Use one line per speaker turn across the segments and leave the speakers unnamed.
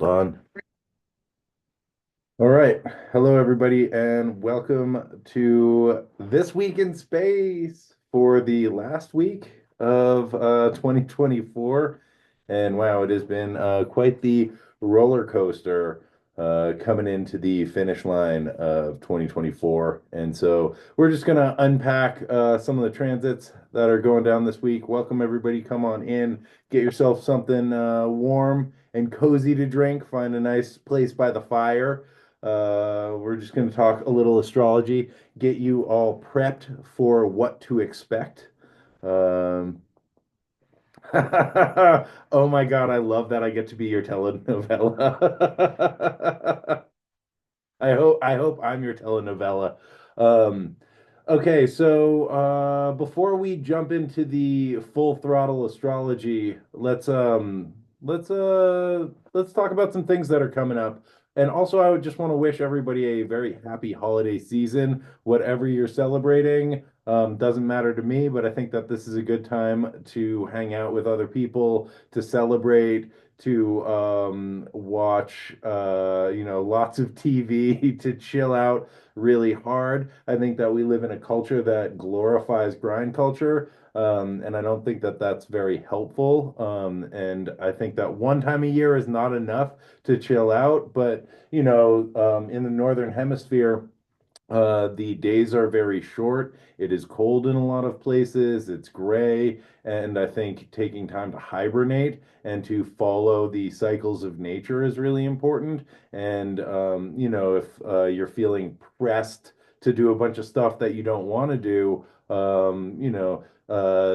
On. All right. Hello, everybody, and welcome to This Week in Space for the last week of 2024. And wow, it has been quite the roller coaster coming into the finish line of 2024. And so we're just going to unpack some of the transits that are going down this week. Welcome, everybody. Come on in, get yourself something warm and cozy to drink, find a nice place by the fire. We're just going to talk a little astrology, get you all prepped for what to expect. Um, oh my God, I love that I get to be your telenovela. I hope I'm your telenovela. Um, okay, so before we jump into the full throttle astrology, let's talk about some things that are coming up. And also, I would just want to wish everybody a very happy holiday season, whatever you're celebrating. Doesn't matter to me, but I think that this is a good time to hang out with other people, to celebrate, to watch lots of TV, to chill out really hard. I think that we live in a culture that glorifies grind culture. And I don't think that that's very helpful. And I think that one time a year is not enough to chill out. But, in the Northern Hemisphere, the days are very short. It is cold in a lot of places. It's gray. And I think taking time to hibernate and to follow the cycles of nature is really important. And, if you're feeling pressed to do a bunch of stuff that you don't want to do,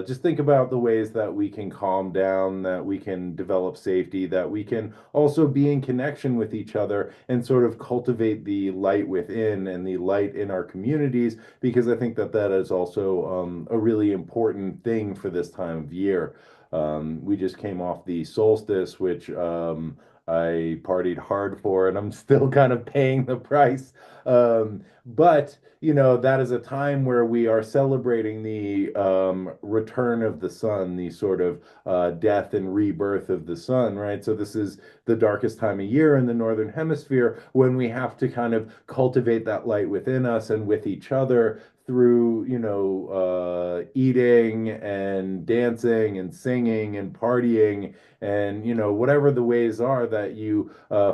just think about the ways that we can calm down, that we can develop safety, that we can also be in connection with each other and sort of cultivate the light within and the light in our communities, because I think that that is also a really important thing for this time of year. We just came off the solstice, which I partied hard for, and I'm still kind of paying the price. But that is a time where we are celebrating the return of the sun, the sort of death and rebirth of the sun, right? So this is the darkest time of year in the Northern Hemisphere when we have to kind of cultivate that light within us and with each other through, eating and dancing and singing and partying and, whatever the ways are that you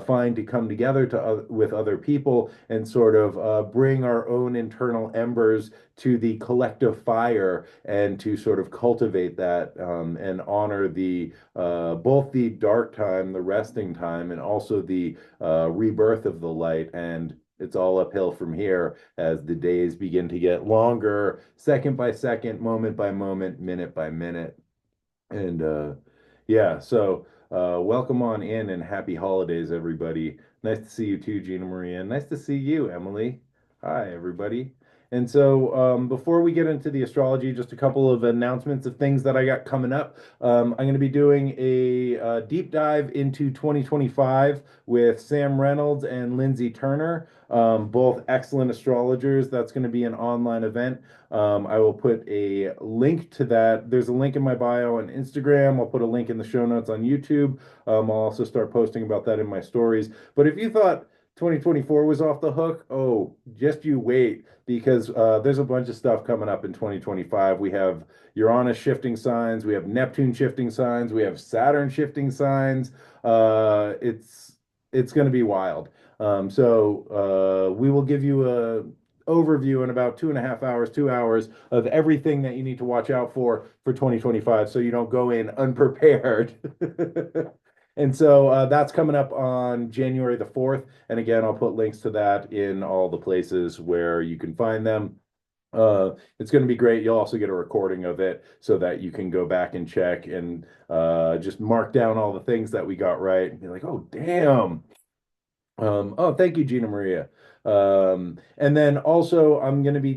find to come together with other people and sort of bring our own internal embers to the collective fire and to sort of cultivate that and honor the both the dark time, the resting time, and also the rebirth of the light. And it's all uphill from here as the days begin to get longer, second by second, moment by moment, minute by minute. And yeah, so welcome on in and happy holidays, everybody. Nice to see you too, Gina Maria. Nice to see you, Emily. Hi, everybody. And so before we get into the astrology, just a couple of announcements of things that I got coming up. I'm going to be doing a deep dive into 2025 with Sam Reynolds and Lindsey Turner, both excellent astrologers. That's going to be an online event. I will put a link to that. There's a link in my bio on Instagram. I'll put a link in the show notes on YouTube. I'll also start posting about that in my stories. But if you thought 2024 was off the hook, oh, just you wait, because there's a bunch of stuff coming up in 2025. We have Uranus shifting signs, we have Neptune shifting signs, we have Saturn shifting signs. It's going to be wild. So we will give you a overview in about 2.5 hours, 2 hours of everything that you need to watch out for 2025 so you don't go in unprepared. And so that's coming up on January the 4th. And again, I'll put links to that in all the places where you can find them. It's going to be great. You'll also get a recording of it so that you can go back and check and just mark down all the things that we got right and be like, oh, damn. Oh, thank you, Gina Maria. And then also, I'm going to be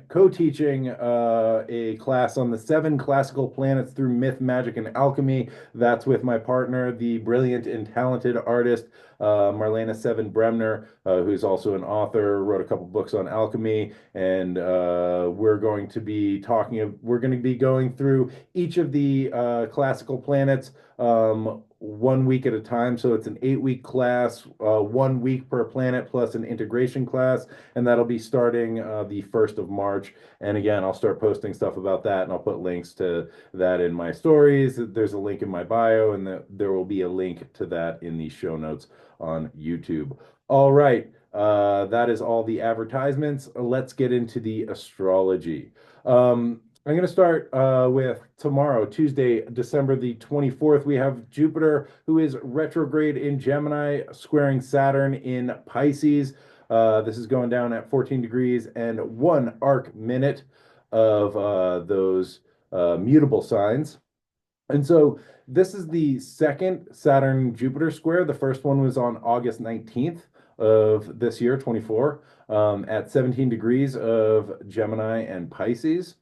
co-teaching a class on the seven classical planets through myth, magic, and alchemy. That's with my partner, the brilliant and talented artist Marlena Seven Bremner, who's also an author, wrote a couple books on alchemy, and we're going to be going through each of the classical planets. 1 week at a time. So it's an 8 week class, 1 week per planet plus an integration class. And that'll be starting the 1st of March. And again, I'll start posting stuff about that and I'll put links to that in my stories. There's a link in my bio, and there will be a link to that in the show notes on YouTube. All right. That is all the advertisements. Let's get into the astrology. I'm going to start with tomorrow, Tuesday, December the 24th. We have Jupiter, who is retrograde in Gemini, squaring Saturn in Pisces. This is going down at 14 degrees and 1 arc minute of those mutable signs. And so this is the second Saturn Jupiter square. The first one was on August 19th of this year, 24, at 17 degrees of Gemini and Pisces.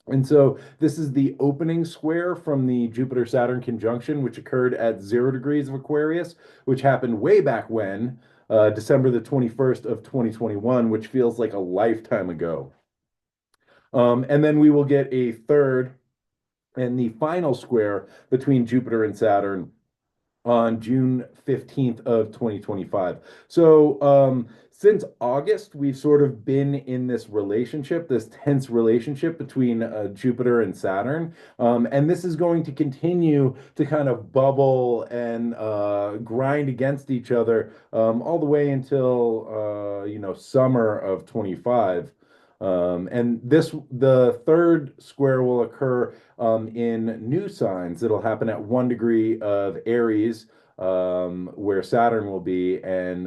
And so this is the opening square from the Jupiter Saturn conjunction, which occurred at 0 degrees of Aquarius, which happened way back when, December the 21st of 2021, which feels like a lifetime ago. And then we will get a third and the final square between Jupiter and Saturn on June 15th of 2025. So since August, we've sort of been in this relationship, this tense relationship between Jupiter and Saturn. And this is going to continue to kind of bubble and grind against each other all the way until, summer of 25. And the third square will occur in new signs. It'll happen at 1 degree of Aries, where Saturn will be, and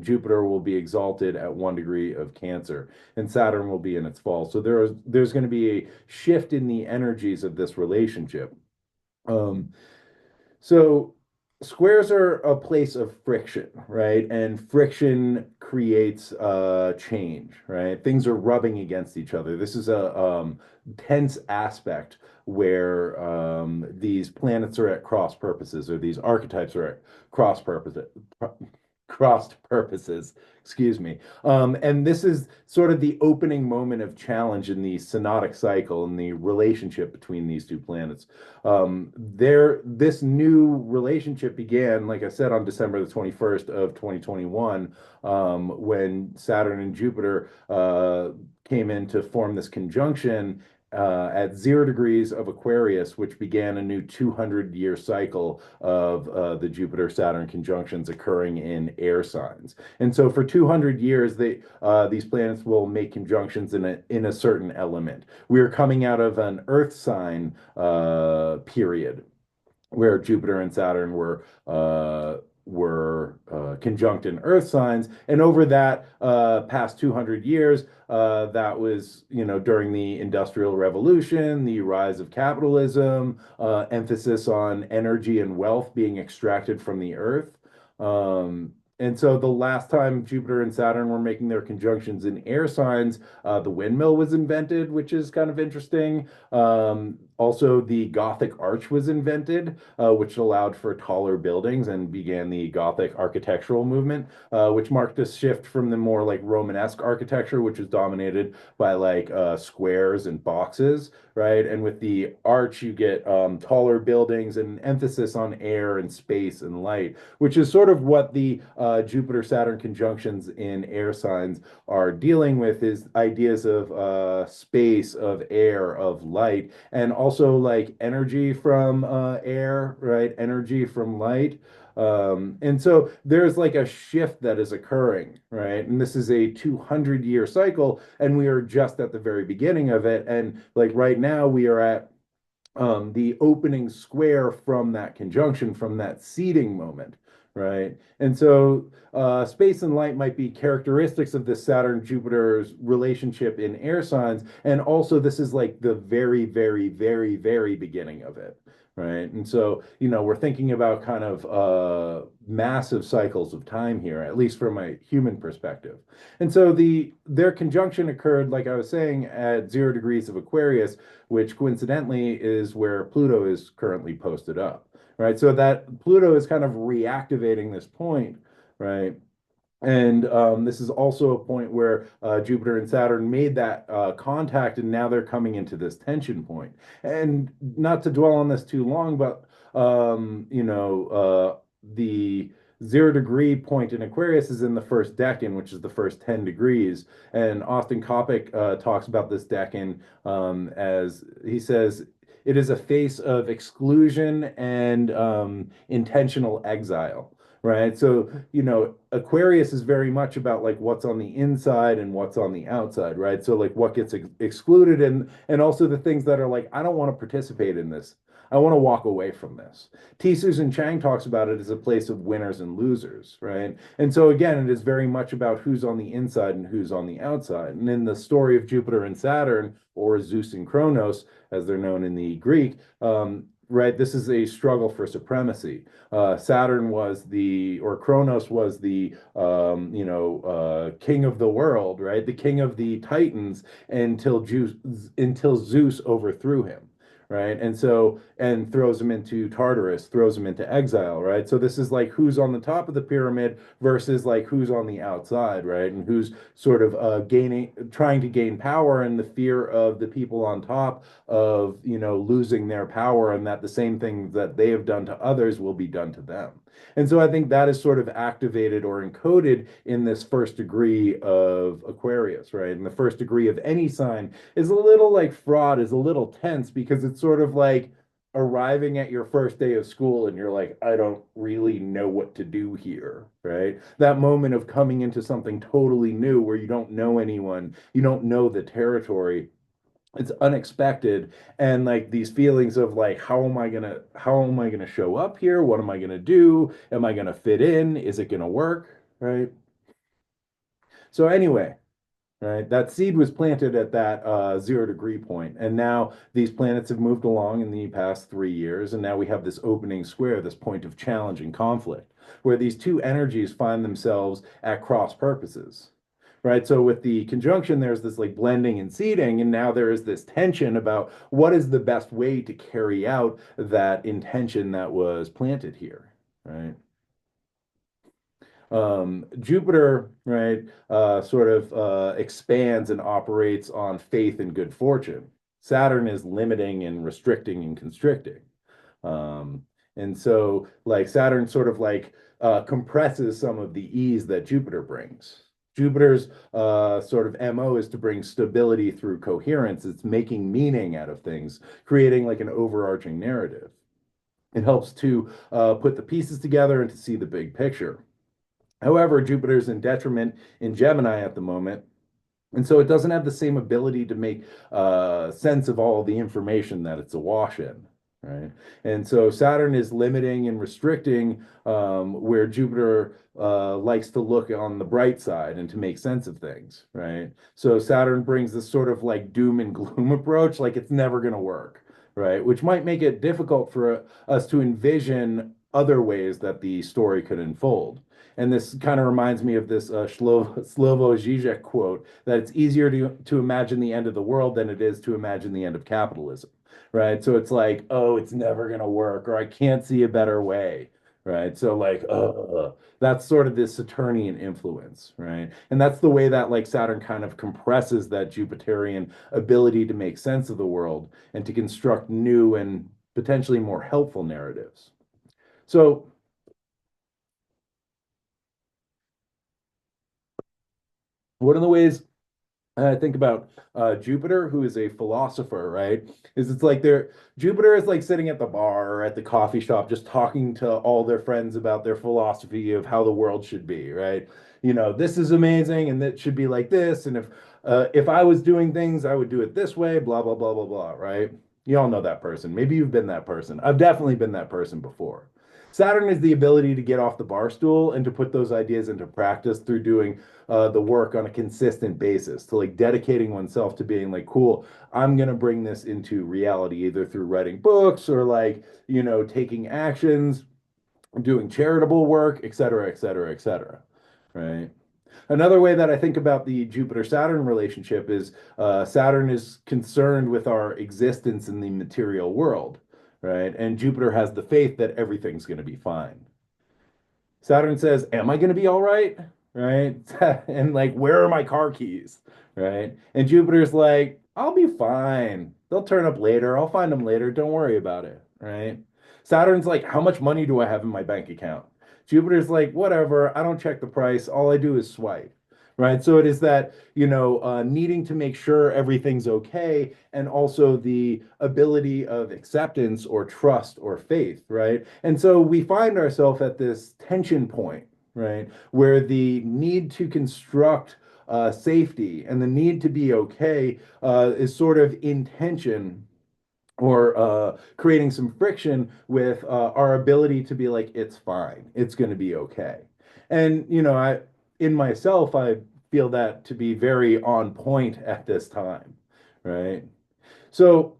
Jupiter will be exalted at 1 degree of Cancer, and Saturn will be in its fall. So there's going to be a shift in the energies of this relationship. So squares are a place of friction, right? And friction creates change, right? Things are rubbing against each other. This is a tense aspect where these planets are at cross purposes, or these archetypes are at cross purposes. Crossed purposes, excuse me. And this is sort of the opening moment of challenge in the synodic cycle and the relationship between these two planets. This new relationship began, like I said, on December the 21st of 2021, when Saturn and Jupiter came in to form this conjunction at 0 degrees of Aquarius, which began a new 200-year cycle of the Jupiter-Saturn conjunctions occurring in air signs. And so for 200 years, these planets will make conjunctions in a certain element. We are coming out of an Earth sign period where Jupiter and Saturn were conjunct in Earth signs, and over that past 200 years, that was during the Industrial Revolution, the rise of capitalism, emphasis on energy and wealth being extracted from the Earth. And so the last time Jupiter and Saturn were making their conjunctions in air signs, the windmill was invented, which is kind of interesting. Also, the Gothic arch was invented, which allowed for taller buildings and began the Gothic architectural movement, which marked a shift from the more like Romanesque architecture, which was dominated by like squares and boxes, right? And with the arch, you get taller buildings and emphasis on air and space and light, which is sort of what the Jupiter-Saturn conjunctions in air signs are dealing with, is ideas of space, of air, of light, and also like energy from air, right? Energy from light. And so there's like a shift that is occurring, right? And this is a 200-year cycle, and we are just at the very beginning of it. And like right now, we are at the opening square from that conjunction, from that seeding moment, right? And so space and light might be characteristics of this Saturn Jupiter's relationship in air signs. And also, this is like the very, very, very, very beginning of it. Right. And so, we're thinking about kind of massive cycles of time here, at least from a human perspective. And so their conjunction occurred, like I was saying, at 0 degrees of Aquarius, which coincidentally is where Pluto is currently posted up. Right. So that Pluto is kind of reactivating this point, right? And this is also a point where Jupiter and Saturn made that contact, and now they're coming into this tension point. And not to dwell on this too long, but the 0 degree point in Aquarius is in the first decan, which is the first 10 degrees. And Austin Coppock talks about this decan as he says, it is a face of exclusion and intentional exile. Right. So, Aquarius is very much about like what's on the inside and what's on the outside, right? So like what gets excluded and also the things that are like, I don't want to participate in this. I want to walk away from this. T. Susan Chang talks about it as a place of winners and losers, right? And so again, it is very much about who's on the inside and who's on the outside. And in the story of Jupiter and Saturn, or Zeus and Kronos, as they're known in the Greek, right, this is a struggle for supremacy. Saturn was or Kronos was the, king of the world, right? The king of the Titans until Zeus overthrew him, right? And throws him into Tartarus, throws him into exile, right? So this is like who's on the top of the pyramid versus like who's on the outside, right? And who's sort of trying to gain power, and the fear of the people on top of, losing their power, and that the same thing that they have done to others will be done to them. And so I think that is sort of activated or encoded in this first degree of Aquarius, right? And the first degree of any sign is a little like fraud, is a little tense because it's sort of like arriving at your first day of school and you're like, I don't really know what to do here, right? That moment of coming into something totally new where you don't know anyone, you don't know the territory, it's unexpected, and like these feelings of like how am I gonna show up here, what am I gonna do, am I gonna fit in, is it gonna work, right? So anyway, right, that seed was planted at that 0 degree point, and now these planets have moved along in the past 3 years, and now we have this opening square, this point of challenge and conflict, where these two energies find themselves at cross purposes, right? So with the conjunction, there's this like blending and seeding, and now there is this tension about what is the best way to carry out that intention that was planted here, right? Jupiter, right, sort of expands and operates on faith and good fortune. Saturn is limiting and restricting and constricting. Um, and so, like, Saturn sort of like compresses some of the ease that Jupiter brings. Jupiter's sort of MO is to bring stability through coherence. It's making meaning out of things, creating like an overarching narrative. It helps to put the pieces together and to see the big picture. However, Jupiter's in detriment in Gemini at the moment. And so it doesn't have the same ability to make sense of all the information that it's awash in, right? And so Saturn is limiting and restricting where Jupiter likes to look on the bright side and to make sense of things, right? So Saturn brings this sort of like doom and gloom approach, like it's never going to work, right? Which might make it difficult for us to envision other ways that the story could unfold. And this kind of reminds me of this Slovo Žižek quote that it's easier to imagine the end of the world than it is to imagine the end of capitalism, right? So it's like, oh, it's never going to work, or I can't see a better way, right? So like, that's sort of this Saturnian influence, right? And that's the way that like Saturn kind of compresses that Jupiterian ability to make sense of the world and to construct new and potentially more helpful narratives. So one of the ways I think about Jupiter, who is a philosopher, right? Is it's like Jupiter is like sitting at the bar or at the coffee shop, just talking to all their friends about their philosophy of how the world should be, right? This is amazing, and that should be like this, and if I was doing things, I would do it this way, blah blah blah blah blah, right? You all know that person. Maybe you've been that person. I've definitely been that person before. Saturn is the ability to get off the bar stool and to put those ideas into practice through doing the work on a consistent basis, to like dedicating oneself to being like, cool, I'm going to bring this into reality, either through writing books or like, taking actions, doing charitable work, et cetera, et cetera, et cetera. Right. Another way that I think about the Jupiter Saturn relationship is Saturn is concerned with our existence in the material world, right? And Jupiter has the faith that everything's going to be fine. Saturn says, am I going to be all right? Right? And like, where are my car keys? Right? And Jupiter's like, I'll be fine. They'll turn up later. I'll find them later. Don't worry about it. Right? Saturn's like, how much money do I have in my bank account? Jupiter's like, whatever, I don't check the price. All I do is swipe. Right. So it is that, needing to make sure everything's okay, and also the ability of acceptance or trust or faith. Right. And so we find ourselves at this tension point, right, where the need to construct safety and the need to be okay is sort of in tension, or creating some friction with our ability to be like, it's fine, it's going to be okay. And, in myself, I feel that to be very on point at this time, right? So,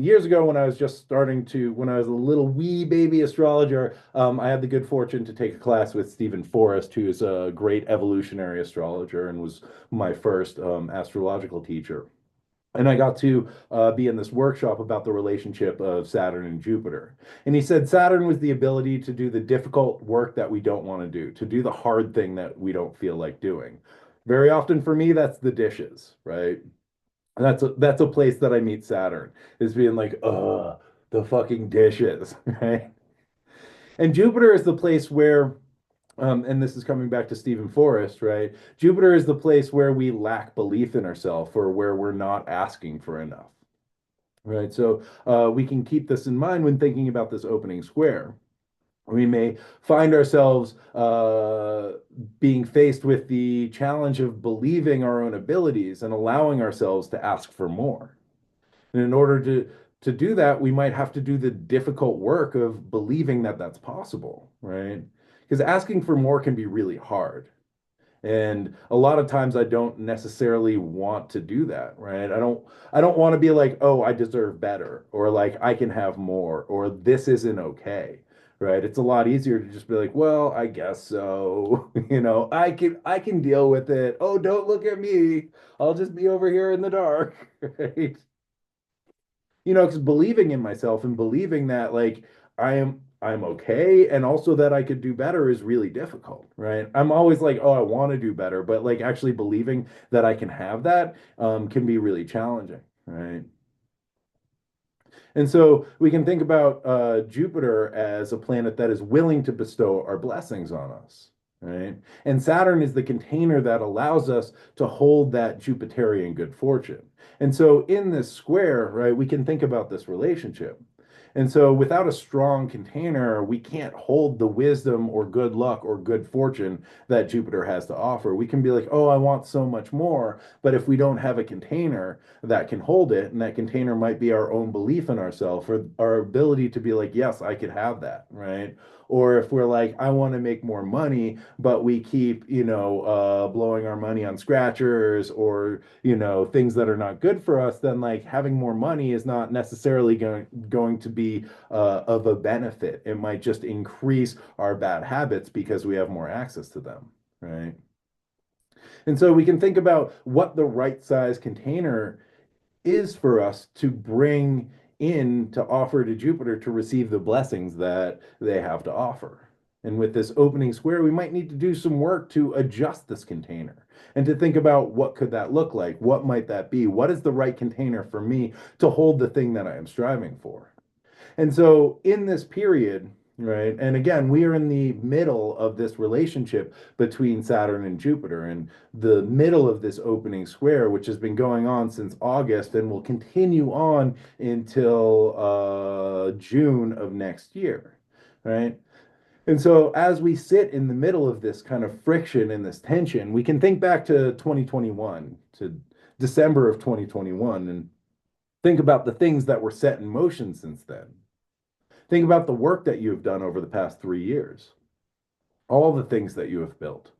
years ago, when I was just starting to, when I was a little wee baby astrologer, I had the good fortune to take a class with Stephen Forrest, who is a great evolutionary astrologer and was my first astrological teacher. And I got to be in this workshop about the relationship of Saturn and Jupiter. And he said Saturn was the ability to do the difficult work that we don't want to do the hard thing that we don't feel like doing. Very often for me, that's the dishes, right? And that's a place that I meet Saturn, is being like, the fucking dishes, right? And Jupiter is the place where, and this is coming back to Stephen Forrest, right? Jupiter is the place where we lack belief in ourselves, or where we're not asking for enough, right? So we can keep this in mind when thinking about this opening square. We may find ourselves being faced with the challenge of believing our own abilities and allowing ourselves to ask for more. And in order to do that, we might have to do the difficult work of believing that that's possible, right? Because asking for more can be really hard. And a lot of times I don't necessarily want to do that, right? I don't want to be like, "Oh, I deserve better," or like, "I can have more," or "this isn't okay." Right? It's a lot easier to just be like, "Well, I guess so." I can deal with it. Oh, don't look at me. I'll just be over here in the dark, right? Because believing in myself and believing that like I'm okay, and also that I could do better is really difficult, right? I'm always like, oh, I want to do better, but like actually believing that I can have that can be really challenging, right? And so we can think about Jupiter as a planet that is willing to bestow our blessings on us, right? And Saturn is the container that allows us to hold that Jupiterian good fortune. And so in this square, right, we can think about this relationship. And so without a strong container, we can't hold the wisdom or good luck or good fortune that Jupiter has to offer. We can be like, oh, I want so much more. But if we don't have a container that can hold it, and that container might be our own belief in ourselves, or our ability to be like, yes, I could have that, right? Or if we're like, I want to make more money, but we keep, blowing our money on scratchers, or, things that are not good for us, then like having more money is not necessarily going to be of a benefit. It might just increase our bad habits because we have more access to them, right? And so we can think about what the right size container is for us to bring in to offer to Jupiter to receive the blessings that they have to offer. And with this opening square, we might need to do some work to adjust this container and to think about what could that look like? What might that be? What is the right container for me to hold the thing that I am striving for? And so in this period, right, and again, we are in the middle of this relationship between Saturn and Jupiter, and the middle of this opening square, which has been going on since August and will continue on until June of next year, right? And so as we sit in the middle of this kind of friction and this tension, we can think back to 2021, to December of 2021, and think about the things that were set in motion since then. Think about the work that you have done over the past 3 years, all the things that you have built,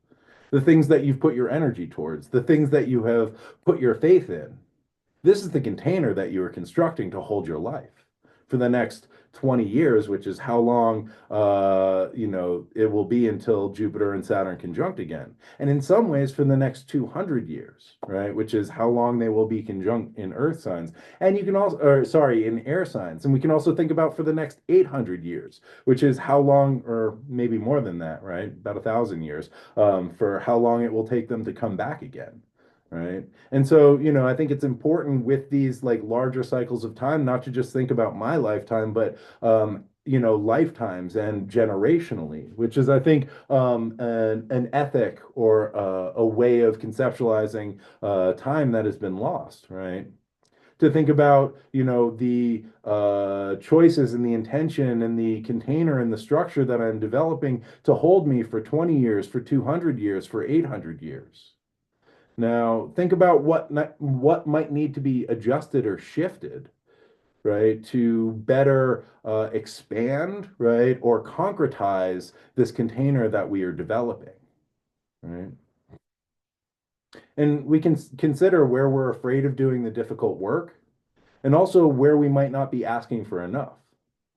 the things that you've put your energy towards, the things that you have put your faith in. This is the container that you are constructing to hold your life for the next 20 years, which is how long it will be until Jupiter and Saturn conjunct again. And in some ways for the next 200 years, right? Which is how long they will be conjunct in earth signs. And you can also, or sorry, in air signs. And we can also think about for the next 800 years, which is how long, or maybe more than that, right? About 1,000 years, for how long it will take them to come back again. Right. And so, I think it's important with these like larger cycles of time, not to just think about my lifetime, but lifetimes and generationally, which is, I think, an ethic or a way of conceptualizing time that has been lost, right? To think about, the choices and the intention and the container and the structure that I'm developing to hold me for 20 years, for 200 years, for 800 years. Now, think about what might need to be adjusted or shifted, right, to better expand, right, or concretize this container that we are developing, right? And we can consider where we're afraid of doing the difficult work and also where we might not be asking for enough,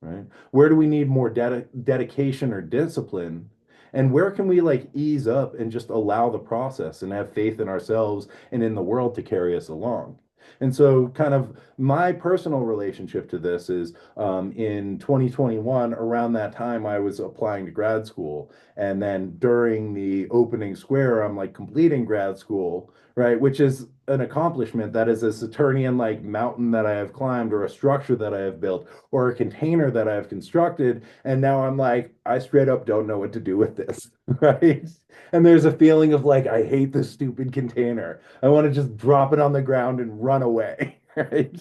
right? Where do we need more dedication or discipline? And where can we like ease up and just allow the process and have faith in ourselves and in the world to carry us along? And so, kind of my personal relationship to this is in 2021, around that time, I was applying to grad school. And then during the opening square, I'm like completing grad school, right? Which is an accomplishment that is a Saturnian like mountain that I have climbed, or a structure that I have built, or a container that I have constructed. And now I'm like, I straight up don't know what to do with this, right? And there's a feeling of like, I hate this stupid container. I want to just drop it on the ground and run away, right?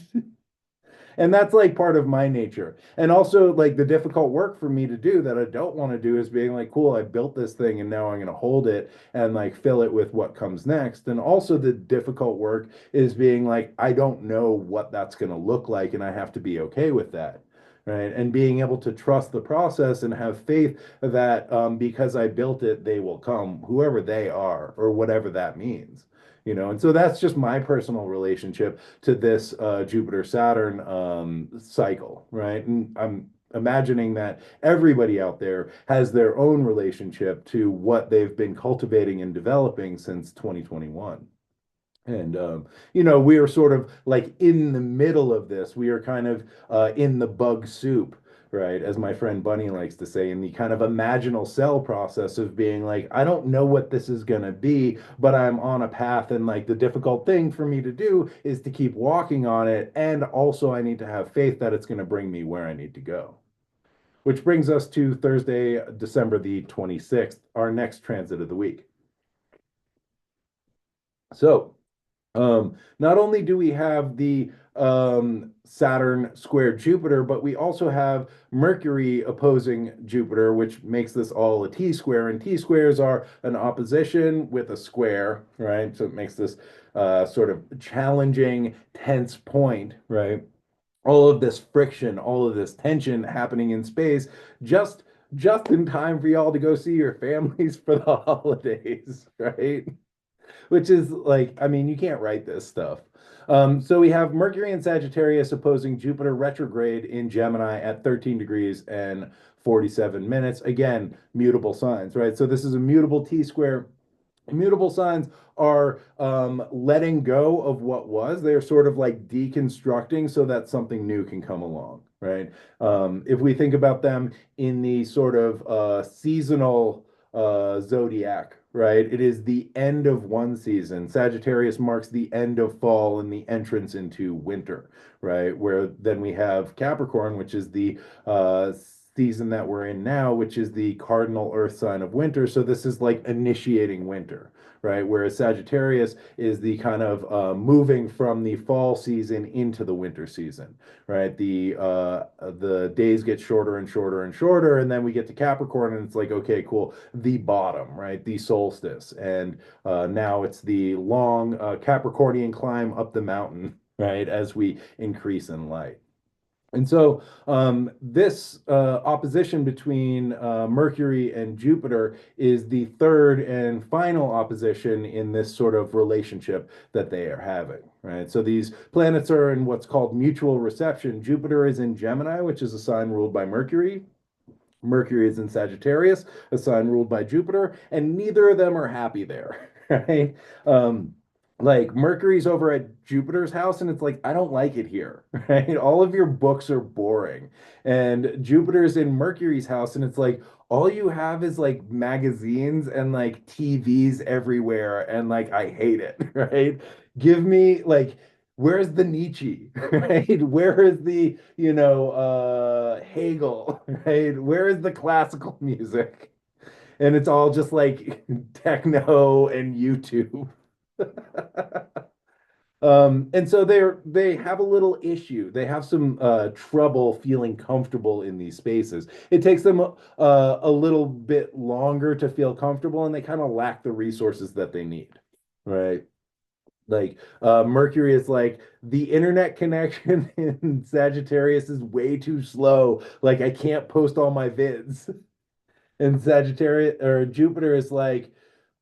And that's like part of my nature. And also like the difficult work for me to do that I don't want to do is being like, cool, I built this thing and now I'm going to hold it and like fill it with what comes next. And also the difficult work is being like, I don't know what that's going to look like and I have to be okay with that. Right. And being able to trust the process and have faith that because I built it, they will come, whoever they are, or whatever that means. And so that's just my personal relationship to this Jupiter Saturn cycle, right? And I'm imagining that everybody out there has their own relationship to what they've been cultivating and developing since 2021. And we are sort of like in the middle of this. We are kind of in the bug soup, right? As my friend Bunny likes to say, in the kind of imaginal cell process of being like, I don't know what this is gonna be, but I'm on a path, and like the difficult thing for me to do is to keep walking on it, and also I need to have faith that it's gonna bring me where I need to go. Which brings us to Thursday, December the 26th, our next transit of the week. So not only do we have the Saturn square Jupiter, but we also have Mercury opposing Jupiter, which makes this all a T square. And T squares are an opposition with a square, right? So it makes this sort of challenging, tense point, right? All of this friction, all of this tension happening in space, just just in time for y'all to go see your families for the holidays, right? Which is like, I mean, you can't write this stuff. So we have Mercury in Sagittarius opposing Jupiter retrograde in Gemini at 13 degrees and 47 minutes. Again, mutable signs, right? So this is a mutable T square. Immutable signs are letting go of what was. They're sort of like deconstructing so that something new can come along, right? If we think about them in the sort of seasonal zodiac, right? It is the end of one season. Sagittarius marks the end of fall and the entrance into winter, right? Where then we have Capricorn, which is the season that we're in now, which is the cardinal earth sign of winter. So this is like initiating winter, right? Whereas Sagittarius is the kind of moving from the fall season into the winter season, right? The days get shorter and shorter and shorter, and then we get to Capricorn, and it's like, okay, cool, the bottom, right? The solstice, and now it's the long Capricornian climb up the mountain, right? As we increase in light. And so this opposition between Mercury and Jupiter is the third and final opposition in this sort of relationship that they are having, right? So these planets are in what's called mutual reception. Jupiter is in Gemini, which is a sign ruled by Mercury. Mercury is in Sagittarius, a sign ruled by Jupiter, and neither of them are happy there, right? Um, like Mercury's over at Jupiter's house, and it's like, I don't like it here, right? All of your books are boring. And Jupiter's in Mercury's house, and it's like, all you have is like magazines and like TVs everywhere, and like, I hate it, right? Give me like, Where's the Nietzsche, right? Where is the, Hegel, right? Where is the classical music? And it's all just like techno and YouTube. And so they have a little issue. They have some trouble feeling comfortable in these spaces. It takes them a little bit longer to feel comfortable, and they kind of lack the resources that they need, right? Like Mercury is like the internet connection in Sagittarius is way too slow. Like I can't post all my vids. And Sagittarius or Jupiter is like,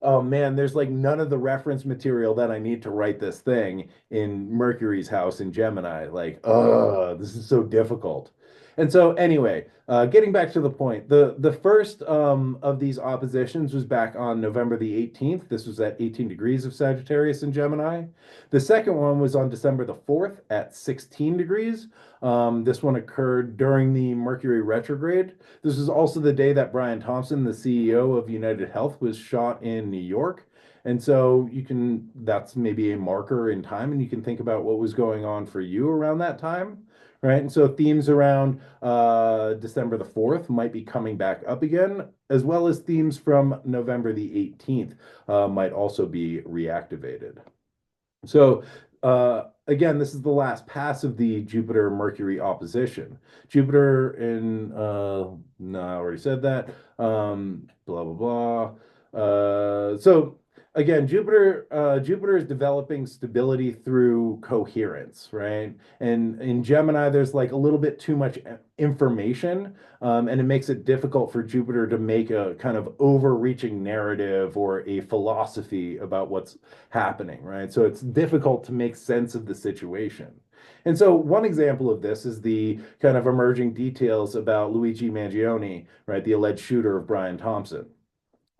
oh man, there's like none of the reference material that I need to write this thing in Mercury's house in Gemini. Like, this is so difficult. And so anyway, getting back to the point, the first of these oppositions was back on November the 18th. This was at 18 degrees of Sagittarius in Gemini. The second one was on December the 4th at 16 degrees. This one occurred during the Mercury retrograde. This is also the day that Brian Thompson, the CEO of United Health, was shot in New York. And so that's maybe a marker in time, and you can think about what was going on for you around that time, right? And so themes around December the 4th might be coming back up again, as well as themes from November the 18th might also be reactivated. So, again, this is the last pass of the Jupiter Mercury opposition. Jupiter in, no, I already said that. Blah, blah, blah. So, again, Jupiter is developing stability through coherence, right? And in Gemini, there's like a little bit too much information, and it makes it difficult for Jupiter to make a kind of overreaching narrative or a philosophy about what's happening, right? So it's difficult to make sense of the situation. And so one example of this is the kind of emerging details about Luigi Mangione, right, the alleged shooter of Brian Thompson.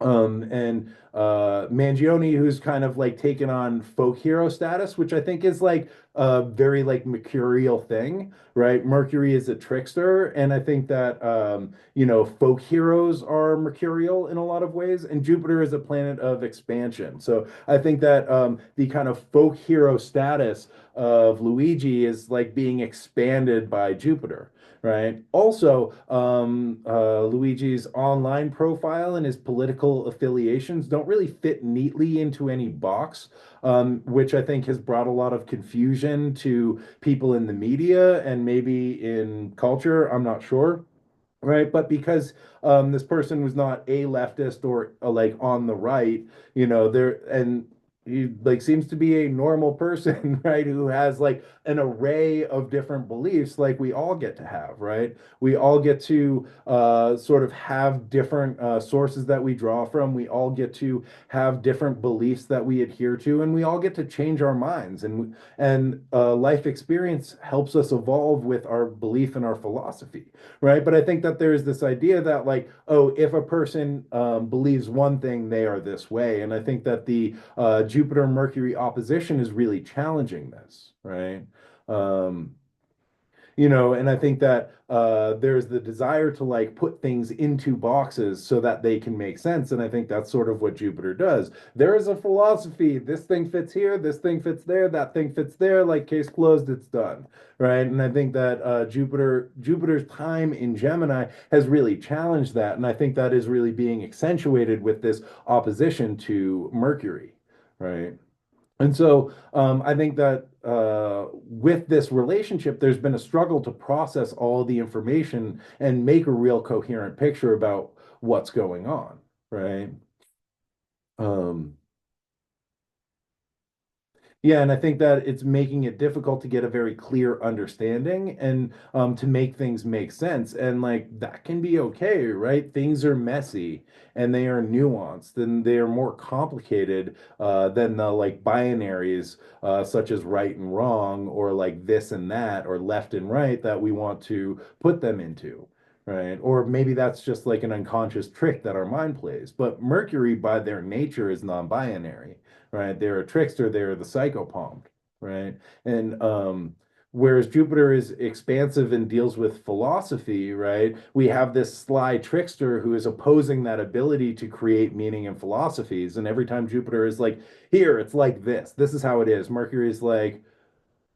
And Mangione, who's kind of like taken on folk hero status, which I think is like a very like mercurial thing, right? Mercury is a trickster, and I think that folk heroes are mercurial in a lot of ways, and Jupiter is a planet of expansion. So I think that the kind of folk hero status of Luigi is like being expanded by Jupiter, right? Also, Luigi's online profile and his political affiliations don't really fit neatly into any box, which I think has brought a lot of confusion to people in the media and maybe in culture. I'm not sure. Right, but because this person was not a leftist or like on the right, there and he like seems to be a normal person, right, who has like an array of different beliefs, like we all get to have, right? We all get to sort of have different sources that we draw from. We all get to have different beliefs that we adhere to, and we all get to change our minds. And life experience helps us evolve with our belief and our philosophy, right? But I think that there's this idea that like, oh, if a person believes one thing, they are this way, and I think that the Jupiter Mercury opposition is really challenging this, right? Um, and I think that there's the desire to like put things into boxes so that they can make sense. And I think that's sort of what Jupiter does. There is a philosophy. This thing fits here, this thing fits there, that thing fits there, like case closed, it's done. Right. And I think that Jupiter's time in Gemini has really challenged that. And I think that is really being accentuated with this opposition to Mercury. Right. And so I think that with this relationship, there's been a struggle to process all the information and make a real coherent picture about what's going on, right? Um, Yeah, and I think that it's making it difficult to get a very clear understanding and to make things make sense. And like that can be okay, right? Things are messy and they are nuanced and they are more complicated than the like binaries such as right and wrong or like this and that or left and right that we want to put them into. Right. Or maybe that's just like an unconscious trick that our mind plays. But Mercury, by their nature, is non-binary, right? They're a trickster, they're the psychopomp, right? And whereas Jupiter is expansive and deals with philosophy, right? We have this sly trickster who is opposing that ability to create meaning and philosophies. And every time Jupiter is like, here, it's like this is how it is. Mercury is like,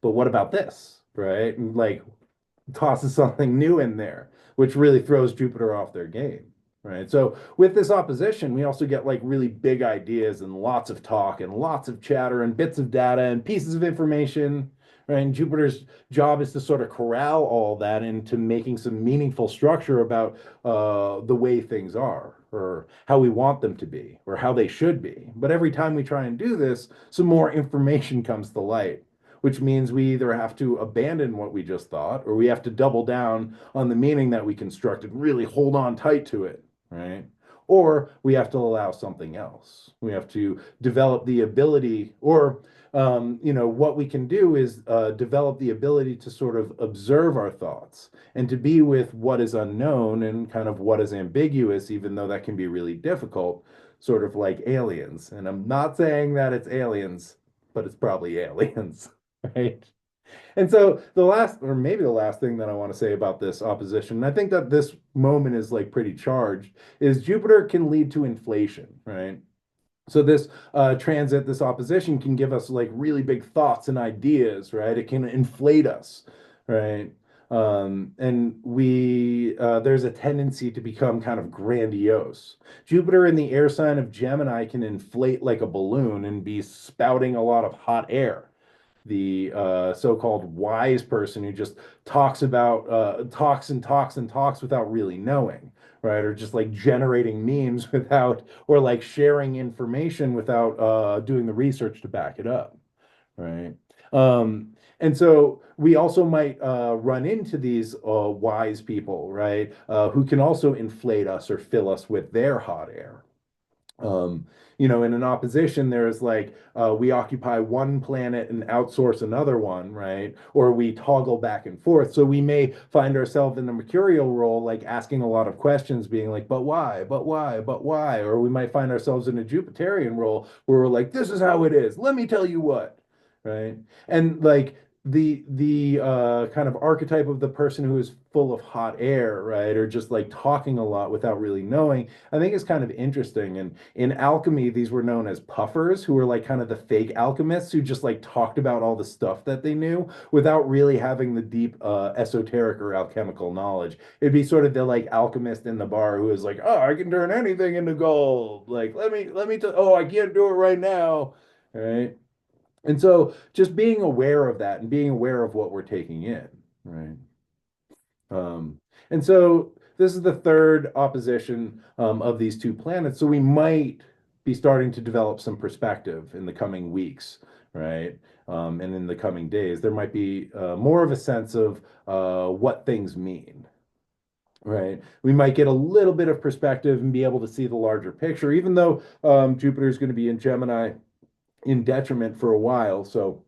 but what about this, right? And like tosses something new in there, which really throws Jupiter off their game. Right. So with this opposition, we also get like really big ideas and lots of talk and lots of chatter and bits of data and pieces of information. Right. And Jupiter's job is to sort of corral all that into making some meaningful structure about the way things are or how we want them to be or how they should be. But every time we try and do this, some more information comes to light, which means we either have to abandon what we just thought or we have to double down on the meaning that we constructed, really hold on tight to it, right? Or we have to allow something else. We have to develop the ability, or what we can do is develop the ability to sort of observe our thoughts and to be with what is unknown and kind of what is ambiguous, even though that can be really difficult, sort of like aliens. And I'm not saying that it's aliens, but it's probably aliens. Right. And so the last, or maybe the last thing that I want to say about this opposition, and I think that this moment is like pretty charged, is Jupiter can lead to inflation, right? So this transit, this opposition can give us like really big thoughts and ideas, right? It can inflate us, right? And there's a tendency to become kind of grandiose. Jupiter in the air sign of Gemini can inflate like a balloon and be spouting a lot of hot air, the so-called wise person who just talks and talks and talks without really knowing, right? Or just like generating memes without, or like sharing information without doing the research to back it up, right? And so we also might run into these wise people, right? Who can also inflate us or fill us with their hot air. Um, in an opposition, there's like we occupy one planet and outsource another one, right? Or we toggle back and forth. So we may find ourselves in the mercurial role, like asking a lot of questions, being like, but why, but why, but why? Or we might find ourselves in a Jupiterian role where we're like, this is how it is. Let me tell you what, right? And like the kind of archetype of the person who is full of hot air, right? Or just like talking a lot without really knowing, I think is kind of interesting. And in alchemy, these were known as puffers, who were like kind of the fake alchemists who just like talked about all the stuff that they knew without really having the deep esoteric or alchemical knowledge. It'd be sort of the like alchemist in the bar who is like, oh, I can turn anything into gold. Like, oh, I can't do it right now. All right. And so just being aware of that and being aware of what we're taking in, right? And so this is the third opposition of these two planets. So we might be starting to develop some perspective in the coming weeks, right? And in the coming days, there might be more of a sense of what things mean, right? We might get a little bit of perspective and be able to see the larger picture, even though Jupiter is going to be in Gemini in detriment for a while. So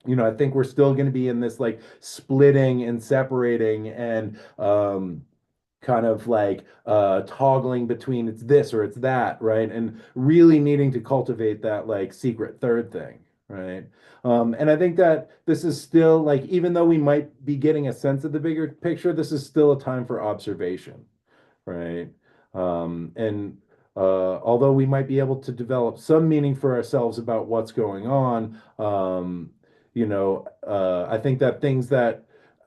I think we're still going to be in this like splitting and separating and kind of like toggling between it's this or it's that, right? And really needing to cultivate that like secret third thing, right? And I think that this is still like, even though we might be getting a sense of the bigger picture, this is still a time for observation, right? And although we might be able to develop some meaning for ourselves about what's going on, I think that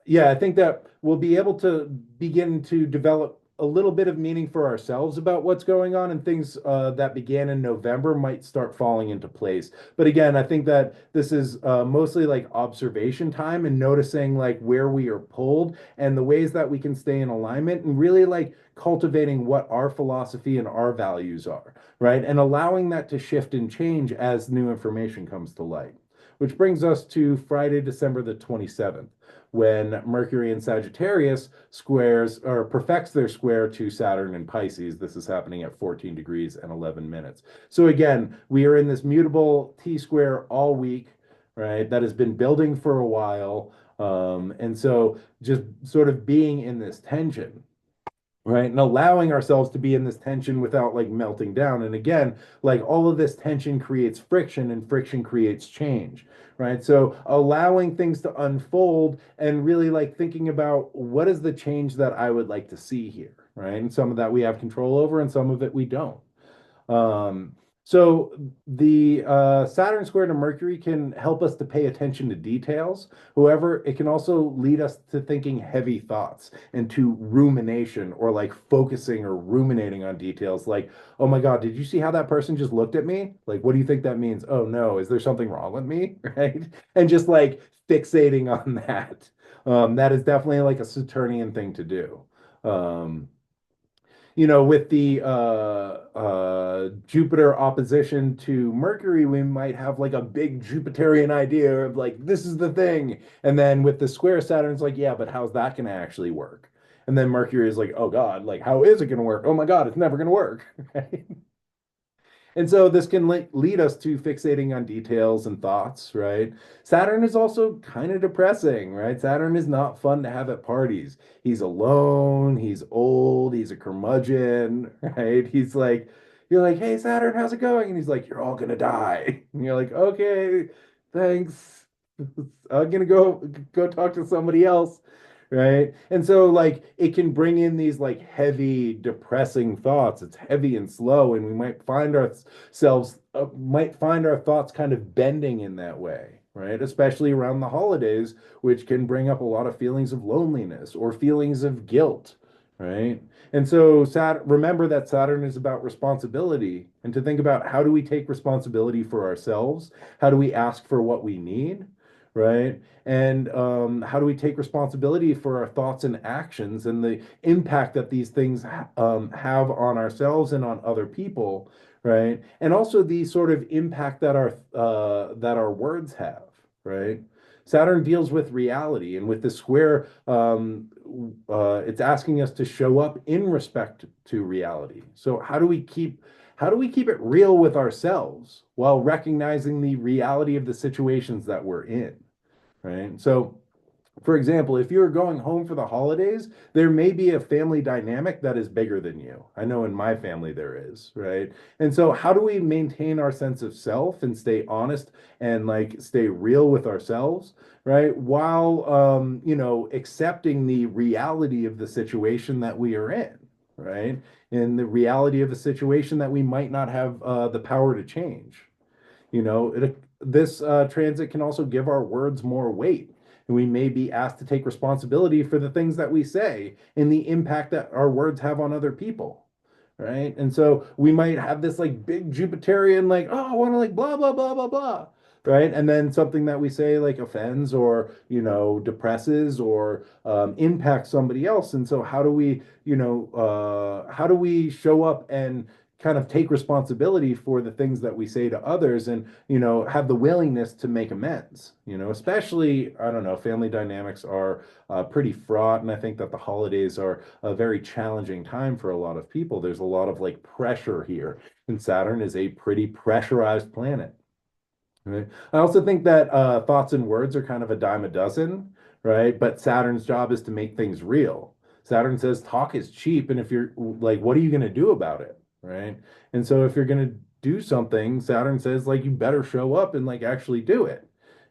I think that we'll be able to begin to develop a little bit of meaning for ourselves about what's going on, and things that began in November might start falling into place. But again, I think that this is mostly like observation time and noticing like where we are pulled and the ways that we can stay in alignment and really like cultivating what our philosophy and our values are, right? And allowing that to shift and change as new information comes to light. Which brings us to Friday, December the 27th, when Mercury in Sagittarius squares or perfects their square to Saturn in Pisces. This is happening at 14 degrees and 11 minutes. So again, we are in this mutable T square all week, right? That has been building for a while. And so just sort of being in this tension, right? And allowing ourselves to be in this tension without like melting down. And again, like all of this tension creates friction and friction creates change, right? So allowing things to unfold and really like thinking about what is the change that I would like to see here, right? And some of that we have control over and some of it we don't. Um, So the Saturn square to Mercury can help us to pay attention to details. However, it can also lead us to thinking heavy thoughts and to rumination or like focusing or ruminating on details like, oh my God, did you see how that person just looked at me? Like, what do you think that means? Oh no, is there something wrong with me? Right? And just like fixating on that. That is definitely like a Saturnian thing to do. Um, with the Jupiter opposition to Mercury, we might have like a big Jupiterian idea of like, this is the thing. And then with the square Saturn's like, yeah, but how's that going to actually work? And then Mercury is like, oh God, like, how is it going to work? Oh my God, it's never going to work. Right? And so this can lead us to fixating on details and thoughts, right? Saturn is also kind of depressing, right? Saturn is not fun to have at parties. He's alone, he's old, he's a curmudgeon, right? He's like, you're like, hey, Saturn, how's it going? And he's like, you're all gonna die. And you're like, okay, thanks. I'm gonna go talk to somebody else, right? And so like it can bring in these like heavy, depressing thoughts. It's heavy and slow, and we might find our thoughts kind of bending in that way, right? Especially around the holidays, which can bring up a lot of feelings of loneliness or feelings of guilt, right? And so remember that Saturn is about responsibility and to think about how do we take responsibility for ourselves? How do we ask for what we need? Right? And how do we take responsibility for our thoughts and actions and the impact that these things have on ourselves and on other people, right? And also the sort of impact that our words have, right? Saturn deals with reality, and with the square, it's asking us to show up in respect to reality. So how do we keep it real with ourselves while recognizing the reality of the situations that we're in? Right. So, for example, if you're going home for the holidays, there may be a family dynamic that is bigger than you. I know in my family there is, right? And so, how do we maintain our sense of self and stay honest and like stay real with ourselves, right? While, accepting the reality of the situation that we are in, right? And the reality of a situation that we might not have the power to change. This transit can also give our words more weight, and we may be asked to take responsibility for the things that we say and the impact that our words have on other people, right? And so we might have this like big Jupiterian, like, oh, I want to like blah, blah, blah, blah, blah, right? And then something that we say like offends or, depresses or impacts somebody else. And so how do we show up and kind of take responsibility for the things that we say to others and have the willingness to make amends, especially, I don't know, family dynamics are pretty fraught, and I think that the holidays are a very challenging time for a lot of people. There's a lot of like pressure here, and Saturn is a pretty pressurized planet. Right. I also think that thoughts and words are kind of a dime a dozen, right? But Saturn's job is to make things real. Saturn says talk is cheap, and if you're like, what are you going to do about it, right? And so if you're going to do something, Saturn says like you better show up and like actually do it.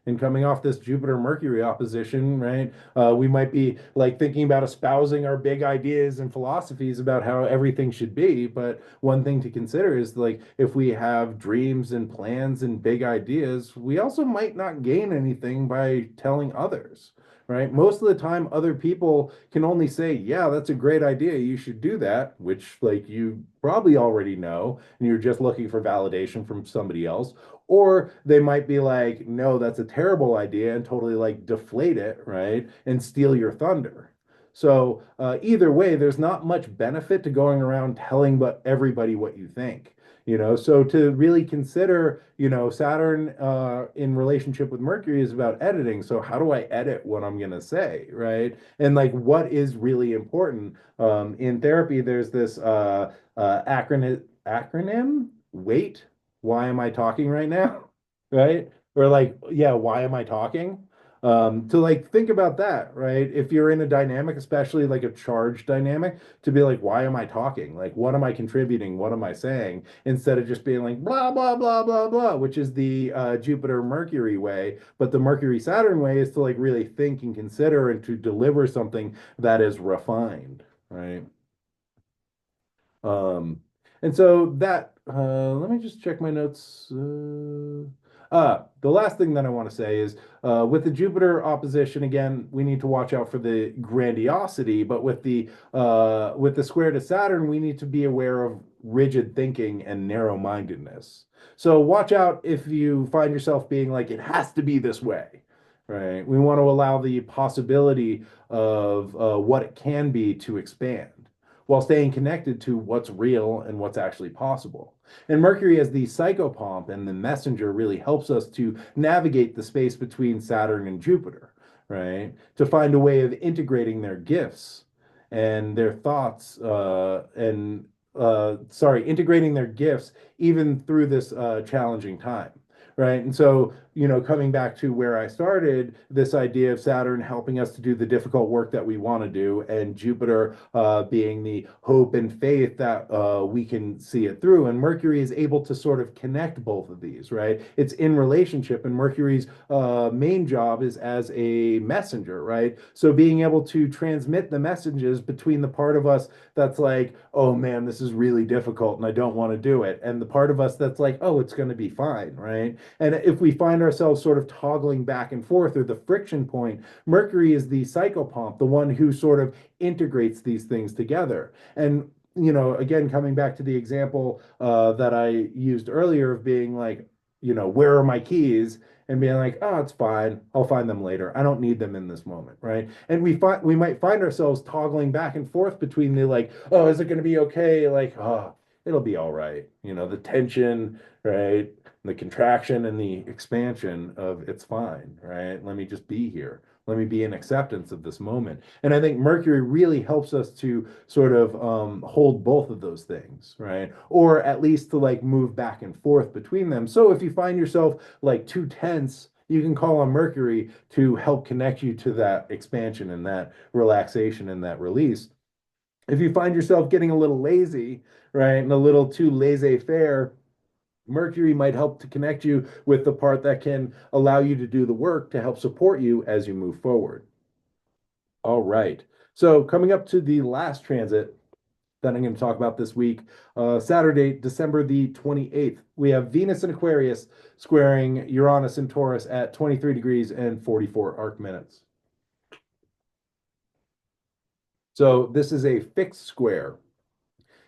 And coming off this Jupiter Mercury opposition, right? We might be like thinking about espousing our big ideas and philosophies about how everything should be. But one thing to consider is like if we have dreams and plans and big ideas, we also might not gain anything by telling others. Right. Most of the time, other people can only say, yeah, that's a great idea. You should do that, which, like, you probably already know, and you're just looking for validation from somebody else. Or they might be like, no, that's a terrible idea and totally like deflate it, right? And steal your thunder. So either way, there's not much benefit to going around telling but everybody what you think. So to really consider, Saturn in relationship with Mercury is about editing. So how do I edit what I'm gonna say, right? And like what is really important. In therapy, there's this acronym, wait, why am I talking right now? Right? Or like, yeah, why am I talking? To like think about that, right? If you're in a dynamic, especially like a charge dynamic, to be like, why am I talking? Like, what am I contributing? What am I saying? Instead of just being like blah blah blah blah blah, which is the Jupiter Mercury way. But the Mercury Saturn way is to like really think and consider and to deliver something that is refined, right? Um, and so that Let me just check my notes. The last thing that I want to say is with the Jupiter opposition, again, we need to watch out for the grandiosity, but with the square to Saturn, we need to be aware of rigid thinking and narrow-mindedness. So watch out if you find yourself being like, it has to be this way, right? We want to allow the possibility of what it can be to expand while staying connected to what's real and what's actually possible. And Mercury, as the psychopomp and the messenger, really helps us to navigate the space between Saturn and Jupiter, right? To find a way of integrating their gifts and their thoughts integrating their gifts even through this challenging time. Right. And so, coming back to where I started, this idea of Saturn helping us to do the difficult work that we want to do, and Jupiter being the hope and faith that we can see it through. And Mercury is able to sort of connect both of these, right? It's in relationship, and Mercury's main job is as a messenger, right? So being able to transmit the messages between the part of us that's like, oh man, this is really difficult and I don't want to do it, and the part of us that's like, oh, it's going to be fine, right? And if we find ourselves sort of toggling back and forth, or the friction point, Mercury is the psychopomp, the one who sort of integrates these things together. And again, coming back to the example that I used earlier of being like, where are my keys? And being like, oh, it's fine. I'll find them later. I don't need them in this moment, right? And we might find ourselves toggling back and forth between the like, oh, is it going to be okay? Like, oh, it'll be all right. The tension, right? The contraction and the expansion of it's fine, right? Let me just be here. Let me be in acceptance of this moment. And I think Mercury really helps us to sort of hold both of those things, right? Or at least to like move back and forth between them. So if you find yourself like too tense, you can call on Mercury to help connect you to that expansion and that relaxation and that release. If you find yourself getting a little lazy, right, and a little too laissez-faire, Mercury might help to connect you with the part that can allow you to do the work to help support you as you move forward. All right. So, coming up to the last transit that I'm going to talk about this week, Saturday, December the 28th, we have Venus in Aquarius squaring Uranus in Taurus at 23 degrees and 44 arc minutes. So, this is a fixed square.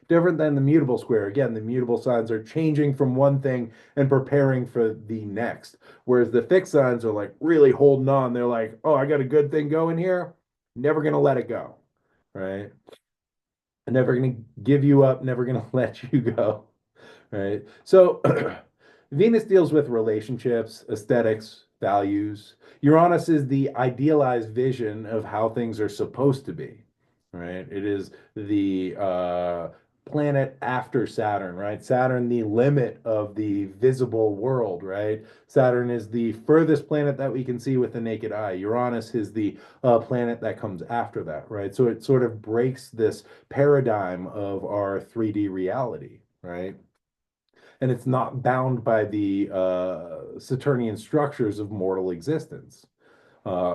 Different than the mutable square. Again, the mutable signs are changing from one thing and preparing for the next. Whereas the fixed signs are like really holding on. They're like, oh, I got a good thing going here. Never going to let it go. Right. Never going to give you up. Never going to let you go. Right. So Venus deals with relationships, aesthetics, values. Uranus is the idealized vision of how things are supposed to be, right? It is the planet after Saturn, right? Saturn, the limit of the visible world, right? Saturn is the furthest planet that we can see with the naked eye. Uranus is the planet that comes after that, right? So it sort of breaks this paradigm of our 3D reality, right? And it's not bound by the Saturnian structures of mortal existence.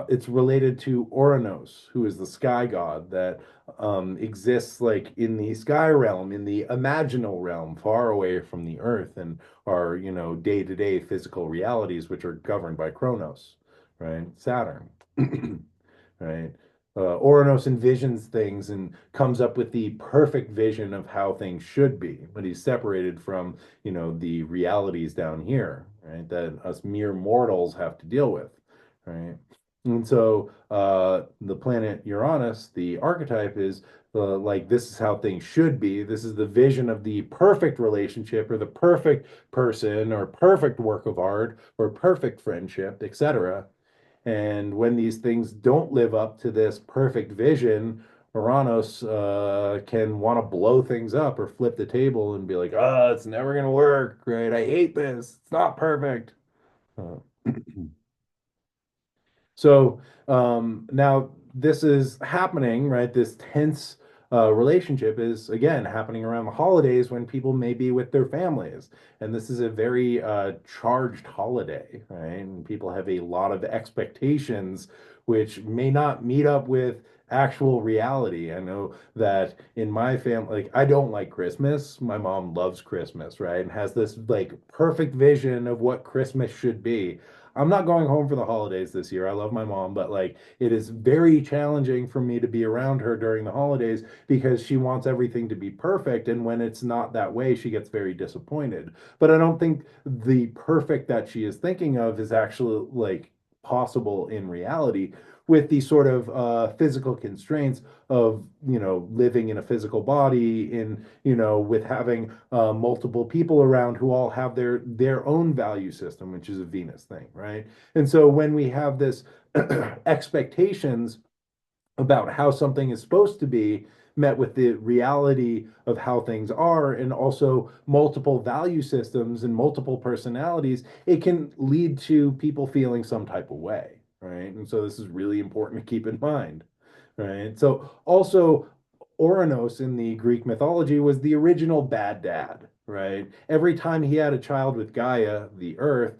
It's related to Oranos, who is the sky god that exists like in the sky realm, in the imaginal realm, far away from the earth and our, day-to-day physical realities, which are governed by Kronos, right? Saturn. Right? Oranos envisions things and comes up with the perfect vision of how things should be, but he's separated from, the realities down here, right? That us mere mortals have to deal with, right? And so the planet Uranus, the archetype is like this is how things should be. This is the vision of the perfect relationship or the perfect person or perfect work of art or perfect friendship, etc. And when these things don't live up to this perfect vision, Uranus can want to blow things up or flip the table and be like, oh, it's never going to work, right? I hate this. It's not perfect. Uh, so now this is happening, right? This tense relationship is again happening around the holidays when people may be with their families. And this is a very charged holiday, right? And people have a lot of expectations which may not meet up with actual reality. I know that in my family, like I don't like Christmas. My mom loves Christmas, right? And has this like perfect vision of what Christmas should be. I'm not going home for the holidays this year. I love my mom, but like it is very challenging for me to be around her during the holidays because she wants everything to be perfect. And when it's not that way, she gets very disappointed. But I don't think the perfect that she is thinking of is actually like possible in reality with these sort of physical constraints of living in a physical body in with having multiple people around who all have their own value system, which is a Venus thing, right? And so when we have this expectations about how something is supposed to be met with the reality of how things are, and also multiple value systems and multiple personalities, it can lead to people feeling some type of way, right? And so this is really important to keep in mind, right? So also, Oranos in the Greek mythology was the original bad dad, right? Every time he had a child with Gaia, the earth,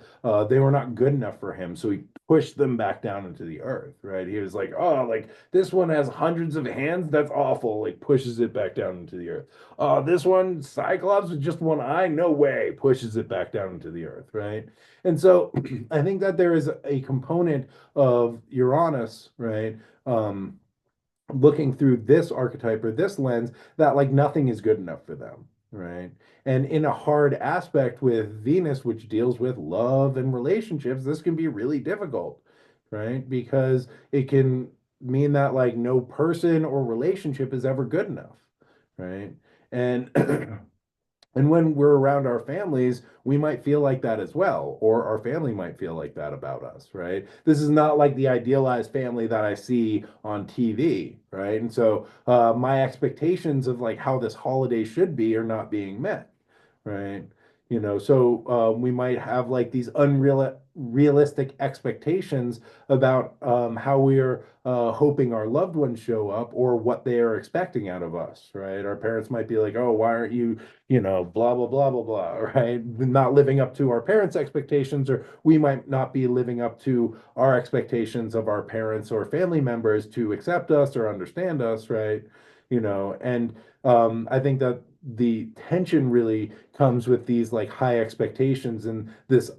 they were not good enough for him. So he pushed them back down into the earth, right? He was like, oh, like this one has hundreds of hands. That's awful. Like pushes it back down into the earth. This one, Cyclops with just one eye. No way. Pushes it back down into the earth, right? And so I think that there is a component of Uranus, right? Looking through this archetype or this lens that like nothing is good enough for them, right? And in a hard aspect with Venus, which deals with love and relationships, this can be really difficult, right? Because it can mean that like no person or relationship is ever good enough, right? And And when we're around our families, we might feel like that as well, or our family might feel like that about us, right? This is not like the idealized family that I see on TV, right? And so my expectations of like how this holiday should be are not being met, right? So we might have like these realistic expectations about how we are hoping our loved ones show up or what they are expecting out of us, right? Our parents might be like, oh, why aren't you blah, blah, blah, blah, blah, right? Not living up to our parents' expectations, or we might not be living up to our expectations of our parents or family members to accept us or understand us, right? And I think that the tension really comes with these like high expectations and this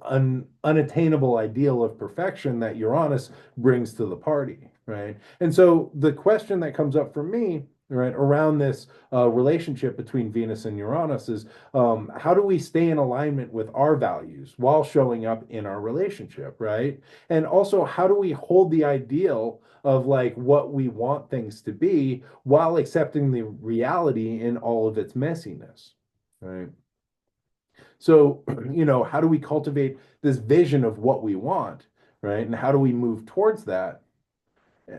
unattainable ideal of perfection that Uranus brings to the party, right? And so the question that comes up for me, right, around this relationship between Venus and Uranus is how do we stay in alignment with our values while showing up in our relationship, right? And also, how do we hold the ideal of like what we want things to be while accepting the reality in all of its messiness, right? So, how do we cultivate this vision of what we want, right? And how do we move towards that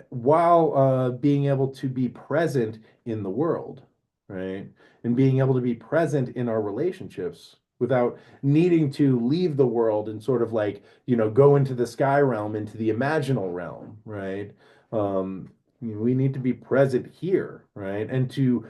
while being able to be present in the world, right? And being able to be present in our relationships without needing to leave the world and sort of like, go into the sky realm, into the imaginal realm, right? We need to be present here, right? And to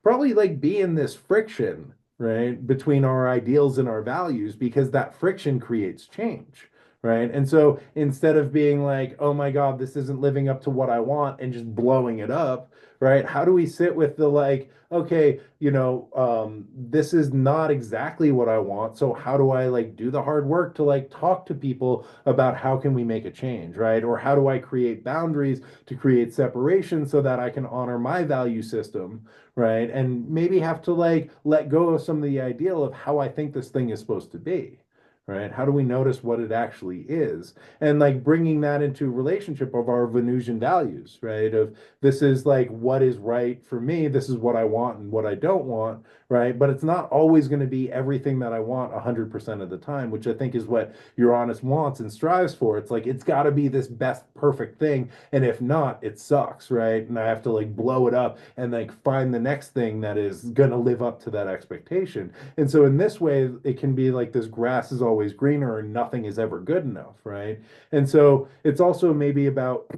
probably like be in this friction, right, between our ideals and our values because that friction creates change, right? And so instead of being like, oh my God, this isn't living up to what I want and just blowing it up, right? How do we sit with the like, okay, this is not exactly what I want. So how do I like do the hard work to like talk to people about how can we make a change, right? Or how do I create boundaries to create separation so that I can honor my value system, right? And maybe have to like let go of some of the ideal of how I think this thing is supposed to be, right? How do we notice what it actually is? And like bringing that into relationship of our Venusian values, right? Of this is like what is right for me, this is what I want and what I don't want, right? But it's not always going to be everything that I want 100% of the time, which I think is what Uranus wants and strives for. It's like it's got to be this best perfect thing, and if not, it sucks, right? And I have to like blow it up and like find the next thing that is going to live up to that expectation. And so in this way, it can be like this grass is always greener and nothing is ever good enough, right? And so it's also maybe about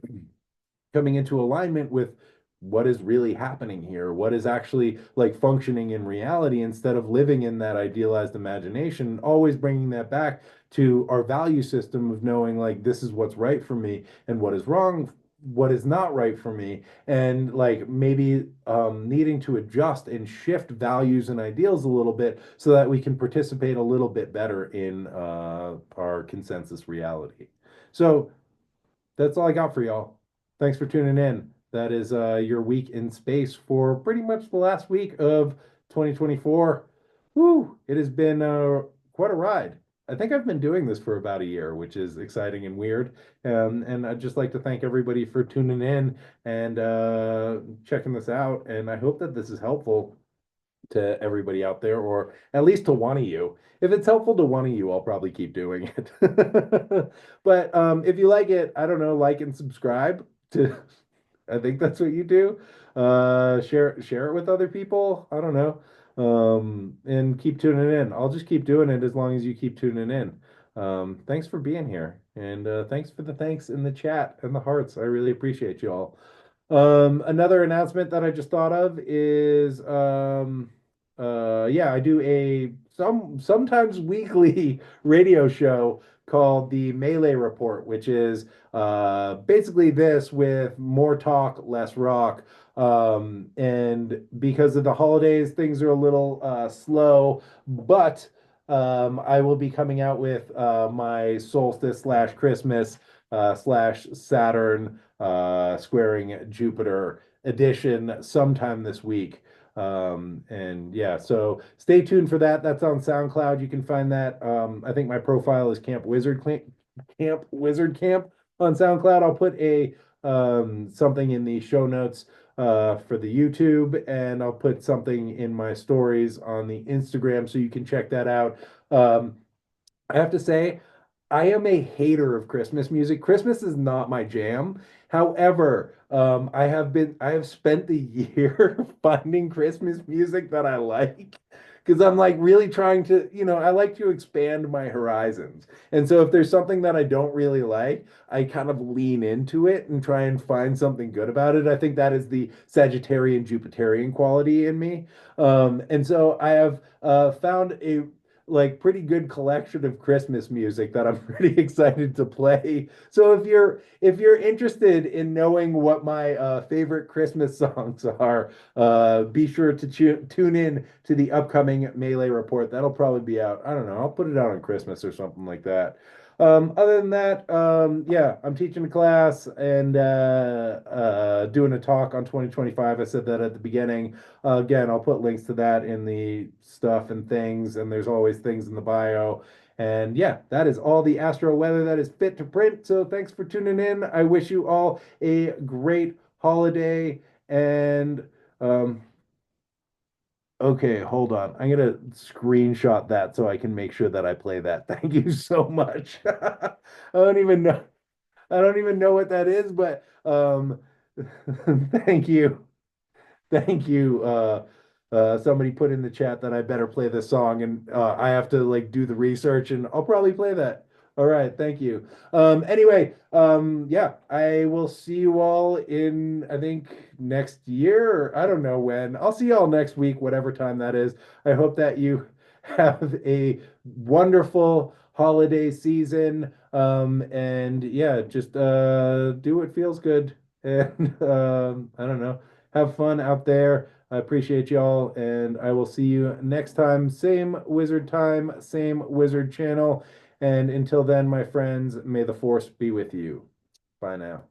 coming into alignment with what is really happening here, what is actually like functioning in reality instead of living in that idealized imagination, always bringing that back to our value system of knowing like this is what's right for me and what is wrong what is not right for me, and like maybe needing to adjust and shift values and ideals a little bit so that we can participate a little bit better in our consensus reality. So that's all I got for y'all. Thanks for tuning in. That is your week in space for pretty much the last week of 2024. Woo! It has been quite a ride. I think I've been doing this for about a year, which is exciting and weird. And I'd just like to thank everybody for tuning in and checking this out. And I hope that this is helpful to everybody out there, or at least to one of you. If it's helpful to one of you, I'll probably keep doing it. But if you like it, I don't know, like and subscribe to, I think that's what you do. Share it with other people. I don't know. And keep tuning in. I'll just keep doing it as long as you keep tuning in. Thanks for being here. And thanks for the thanks in the chat and the hearts. I really appreciate you all. Another announcement that I just thought of is yeah, I do a sometimes weekly radio show called the Melee Report, which is basically this with more talk, less rock. And because of the holidays, things are a little slow, but I will be coming out with my solstice slash Christmas slash Saturn squaring Jupiter edition sometime this week. And yeah, so stay tuned for that. That's on SoundCloud. You can find that. I think my profile is Camp Wizard Camp on SoundCloud. I'll put a something in the show notes for the YouTube, and I'll put something in my stories on the Instagram so you can check that out. I have to say, I am a hater of Christmas music. Christmas is not my jam. However, I have spent the year finding Christmas music that I like because I'm like really trying to, I like to expand my horizons. And so if there's something that I don't really like, I kind of lean into it and try and find something good about it. I think that is the Sagittarian Jupiterian quality in me. And so I have found a like pretty good collection of Christmas music that I'm pretty excited to play. So if you're interested in knowing what my favorite Christmas songs are, be sure to tune in to the upcoming Melee report. That'll probably be out. I don't know. I'll put it out on Christmas or something like that. Other than that, yeah, I'm teaching a class and doing a talk on 2025. I said that at the beginning. Again, I'll put links to that in the stuff and things, and there's always things in the bio. And yeah, that is all the astro weather that is fit to print. So thanks for tuning in. I wish you all a great holiday. And okay, hold on. I'm gonna screenshot that so I can make sure that I play that. Thank you so much. I don't even know. I don't even know what that is, but thank you. Thank you. Somebody put in the chat that I better play this song, and I have to like do the research, and I'll probably play that. All right, thank you. Anyway, yeah, I will see you all in, I think, next year, or I don't know when. I'll see you all next week, whatever time that is. I hope that you have a wonderful holiday season. And yeah, just do what feels good. And I don't know, have fun out there. I appreciate y'all, and I will see you next time. Same wizard time, same wizard channel. And until then, my friends, may the force be with you. Bye now.